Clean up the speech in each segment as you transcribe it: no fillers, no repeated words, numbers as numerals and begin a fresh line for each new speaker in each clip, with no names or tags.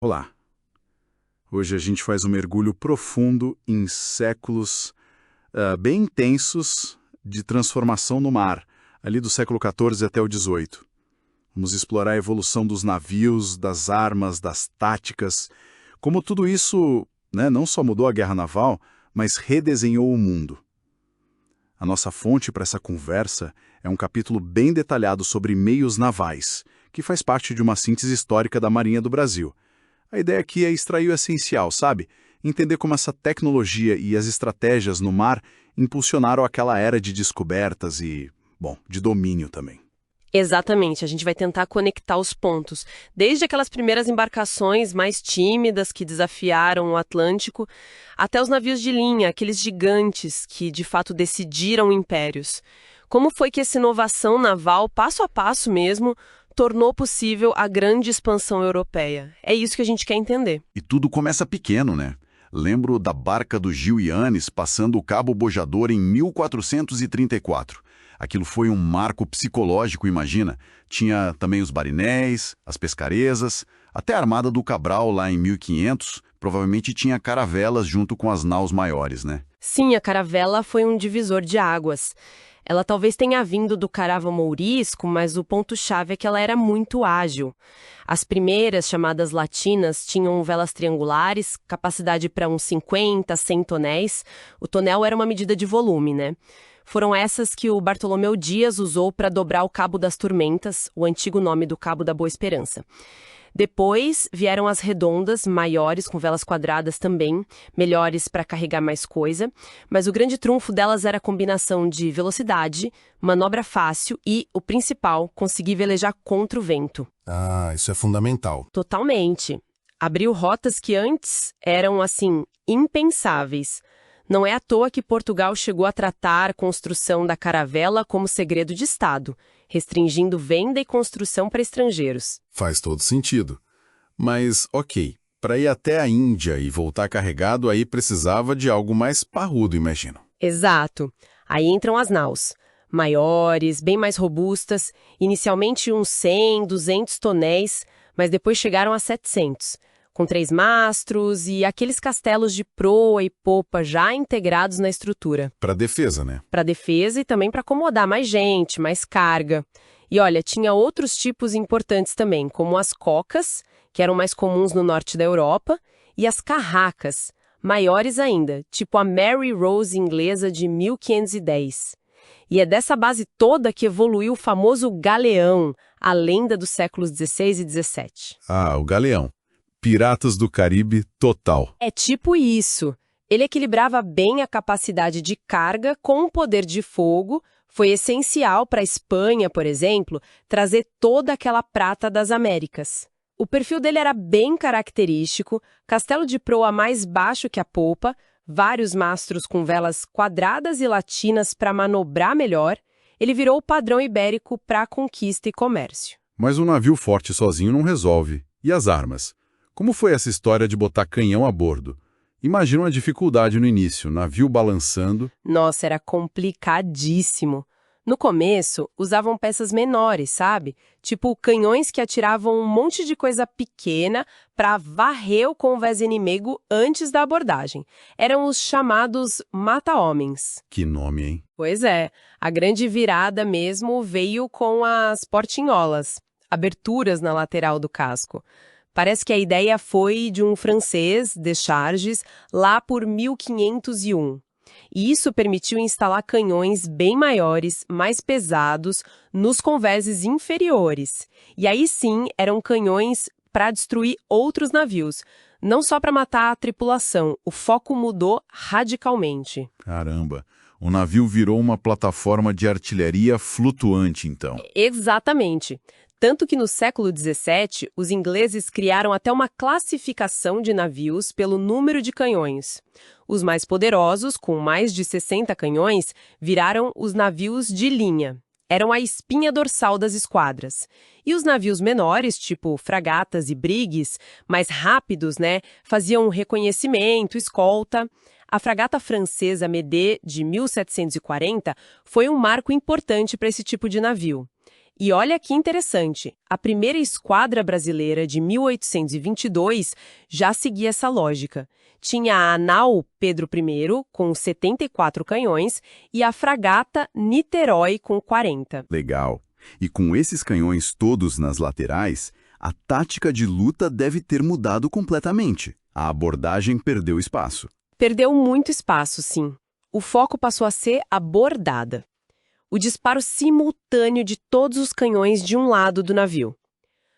Olá! Hoje a gente faz um mergulho profundo em séculos bem intensos de transformação no mar, ali do século XIV até o XVIII. Vamos explorar a evolução dos navios, das armas, das táticas, como tudo isso, não só mudou a guerra naval, mas redesenhou o mundo. A nossa fonte para essa conversa é um capítulo bem detalhado sobre meios navais, que faz parte de uma síntese histórica da Marinha do Brasil. A ideia aqui é extrair o essencial, sabe? Entender como essa tecnologia e as estratégias no mar impulsionaram aquela era de descobertas e, de domínio também.
Exatamente, a gente vai tentar conectar os pontos, desde aquelas primeiras embarcações mais tímidas que desafiaram o Atlântico, até os navios de linha, aqueles gigantes que de fato decidiram impérios. Como foi que essa inovação naval, passo a passo mesmo, tornou possível a grande expansão europeia? É isso que a gente quer entender.
E tudo começa pequeno, né? Lembro da barca do Gil Yanes passando o Cabo Bojador em 1434. Aquilo foi um marco psicológico, imagina. Tinha também os barinéis, as pescaresas, até a Armada do Cabral lá em 1500, provavelmente tinha caravelas junto com as naus maiores, né?
Sim, a caravela foi um divisor de águas. Ela talvez tenha vindo do carava mourisco, mas o ponto-chave é que ela era muito ágil. As primeiras, chamadas latinas, tinham velas triangulares, capacidade para uns 50, 100 tonéis. O tonel era uma medida de volume, né? Foram essas que o Bartolomeu Dias usou para dobrar o Cabo das Tormentas, o antigo nome do Cabo da Boa Esperança. Depois vieram as redondas, maiores, com velas quadradas também, melhores para carregar mais coisa, mas o grande trunfo delas era a combinação de velocidade, manobra fácil e, o principal, conseguir velejar contra o vento.
Ah, isso é fundamental.
Totalmente. Abriu rotas que antes eram, assim, impensáveis. Não é à toa que Portugal chegou a tratar a construção da caravela como segredo de Estado, restringindo venda e construção para estrangeiros.
Faz todo sentido. Mas, ok, para ir até a Índia e voltar carregado, aí precisava de algo mais parrudo, imagino.
Exato. Aí entram as naus. Maiores, bem mais robustas, inicialmente uns 100, 200 tonéis, mas depois chegaram a 700. Com 3 mastros e aqueles castelos de proa e popa já integrados na estrutura.
Para defesa, né?
Para defesa e também para acomodar mais gente, mais carga. E olha, tinha outros tipos importantes também, como as cocas, que eram mais comuns no norte da Europa, e as carracas, maiores ainda, tipo a Mary Rose inglesa de 1510. E é dessa base toda que evoluiu o famoso galeão, a lenda dos séculos XVI e XVII.
Ah, o galeão. Piratas do Caribe total.
É tipo isso. Ele equilibrava bem a capacidade de carga com o poder de fogo. Foi essencial para a Espanha, por exemplo, trazer toda aquela prata das Américas. O perfil dele era bem característico, castelo de proa mais baixo que a popa, vários mastros com velas quadradas e latinas para manobrar melhor. Ele virou o padrão ibérico para conquista e comércio.
Mas um navio forte sozinho não resolve. E as armas? Como foi essa história de botar canhão a bordo? Imagina uma dificuldade no início, navio balançando.
Nossa, era complicadíssimo. No começo, usavam peças menores, sabe? Tipo canhões que atiravam um monte de coisa pequena para varrer o convés inimigo antes da abordagem. Eram os chamados mata-homens.
Que nome, hein?
Pois é, a grande virada mesmo veio com as portinholas, aberturas na lateral do casco. Parece que a ideia foi de um francês, Descharges, lá por 1501. E isso permitiu instalar canhões bem maiores, mais pesados, nos convéses inferiores. E aí sim, eram canhões para destruir outros navios, não só para matar a tripulação. O foco mudou radicalmente.
Caramba, o navio virou uma plataforma de artilharia flutuante, então.
Exatamente. Tanto que no século XVII, os ingleses criaram até uma classificação de navios pelo número de canhões. Os mais poderosos, com mais de 60 canhões, viraram os navios de linha. Eram a espinha dorsal das esquadras. E os navios menores, tipo fragatas e brigues, mais rápidos, faziam reconhecimento, escolta. A fragata francesa Médée, de 1740, foi um marco importante para esse tipo de navio. E olha que interessante, a primeira esquadra brasileira de 1822 já seguia essa lógica. Tinha a nau Pedro I, com 74 canhões, e a fragata Niterói, com 40.
Legal. E com esses canhões todos nas laterais, a tática de luta deve ter mudado completamente. A abordagem perdeu espaço.
Perdeu muito espaço, sim. O foco passou a ser a bordada. O disparo simultâneo de todos os canhões de um lado do navio.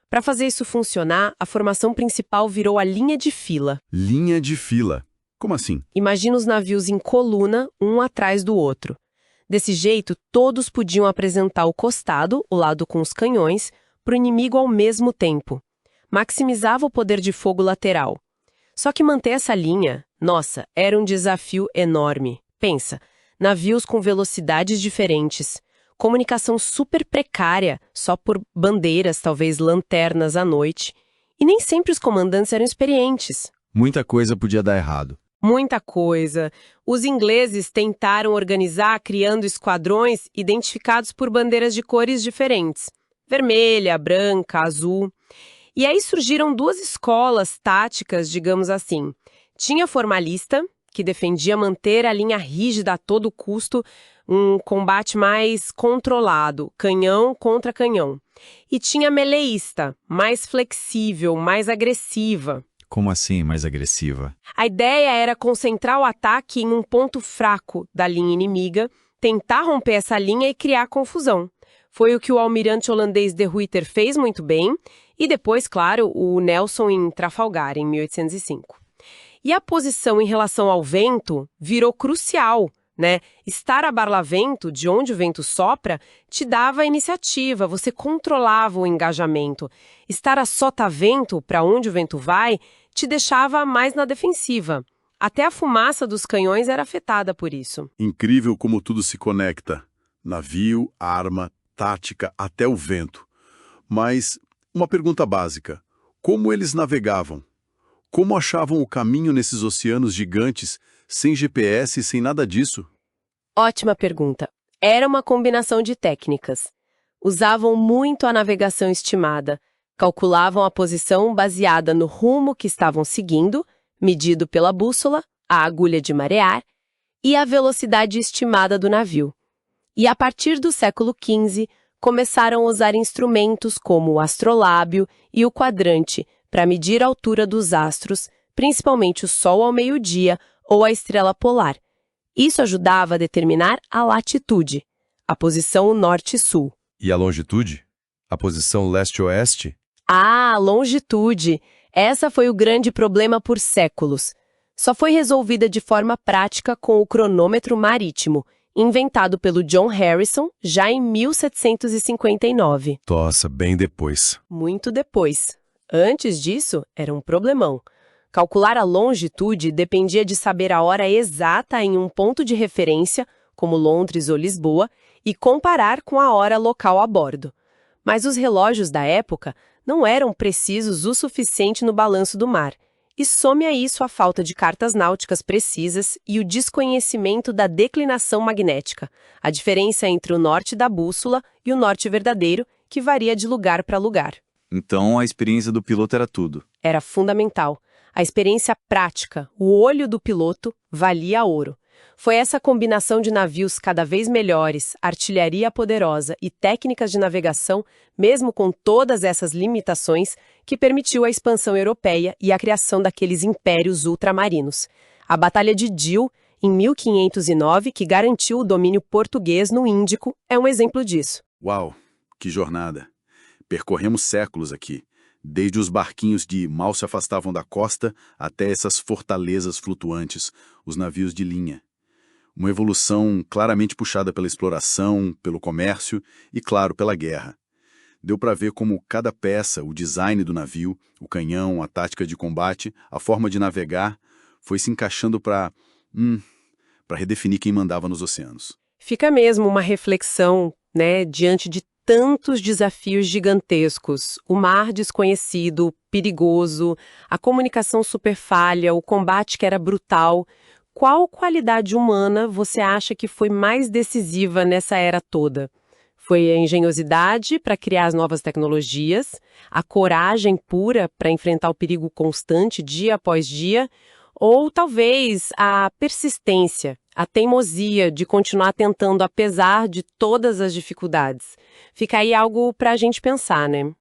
Para fazer isso funcionar, a formação principal virou a linha de fila.
Linha de fila. Como assim?
Imagina os navios em coluna, um atrás do outro. Desse jeito, todos podiam apresentar o costado, o lado com os canhões, para o inimigo ao mesmo tempo. Maximizava o poder de fogo lateral. Só que manter essa linha, nossa, era um desafio enorme. Pensa, navios com velocidades diferentes, comunicação super precária, só por bandeiras, talvez lanternas à noite. E nem sempre os comandantes eram experientes.
Muita coisa podia dar errado.
Muita coisa. Os ingleses tentaram organizar criando esquadrões identificados por bandeiras de cores diferentes. Vermelha, branca, azul. E aí surgiram duas escolas táticas, digamos assim. Tinha a formalista, que defendia manter a linha rígida a todo custo, um combate mais controlado, canhão contra canhão. E tinha a meleísta, mais flexível, mais agressiva.
Como assim, mais agressiva?
A ideia era concentrar o ataque em um ponto fraco da linha inimiga, tentar romper essa linha e criar confusão. Foi o que o almirante holandês De Ruyter fez muito bem, e depois, claro, o Nelson em Trafalgar, em 1805. E a posição em relação ao vento virou crucial, né? Estar a barlavento, de onde o vento sopra, te dava a iniciativa, você controlava o engajamento. Estar a sotavento, para onde o vento vai, te deixava mais na defensiva. Até a fumaça dos canhões era afetada por isso.
Incrível como tudo se conecta. Navio, arma, tática, até o vento. Mas uma pergunta básica. Como eles navegavam? Como achavam o caminho nesses oceanos gigantes, sem GPS e sem nada disso?
Ótima pergunta. Era uma combinação de técnicas. Usavam muito a navegação estimada. Calculavam a posição baseada no rumo que estavam seguindo, medido pela bússola, a agulha de marear, e a velocidade estimada do navio. E a partir do século XV, começaram a usar instrumentos como o astrolábio e o quadrante para medir a altura dos astros, principalmente o Sol ao meio-dia ou a estrela polar. Isso ajudava a determinar a latitude, a posição norte-sul.
E a longitude? A posição leste-oeste?
Ah, longitude! Essa foi o grande problema por séculos. Só foi resolvida de forma prática com o cronômetro marítimo, inventado pelo John Harrison já em 1759.
Nossa, bem depois.
Muito depois. Antes disso, era um problemão. Calcular a longitude dependia de saber a hora exata em um ponto de referência, como Londres ou Lisboa, e comparar com a hora local a bordo. Mas os relógios da época não eram precisos o suficiente no balanço do mar. E some a isso a falta de cartas náuticas precisas e o desconhecimento da declinação magnética, a diferença entre o norte da bússola e o norte verdadeiro, que varia de lugar para lugar.
Então a experiência do piloto era tudo.
Era fundamental. A experiência prática, o olho do piloto, valia ouro. Foi essa combinação de navios cada vez melhores, artilharia poderosa e técnicas de navegação, mesmo com todas essas limitações, que permitiu a expansão europeia e a criação daqueles impérios ultramarinos. A Batalha de Dil, em 1509, que garantiu o domínio português no Índico, é um exemplo disso.
Uau, que jornada! Percorremos séculos aqui, desde os barquinhos de mal se afastavam da costa até essas fortalezas flutuantes, os navios de linha. Uma evolução claramente puxada pela exploração, pelo comércio e, claro, pela guerra. Deu para ver como cada peça, o design do navio, o canhão, a tática de combate, a forma de navegar, foi se encaixando para redefinir quem mandava nos oceanos.
Fica mesmo uma reflexão, né, diante de tantos desafios gigantescos, o mar desconhecido, perigoso, a comunicação super falha, o combate que era brutal. Qual qualidade humana você acha que foi mais decisiva nessa era toda? Foi a engenhosidade para criar as novas tecnologias, a coragem pura para enfrentar o perigo constante dia após dia, ou talvez a persistência, a teimosia de continuar tentando apesar de todas as dificuldades. Fica aí algo para a gente pensar, né?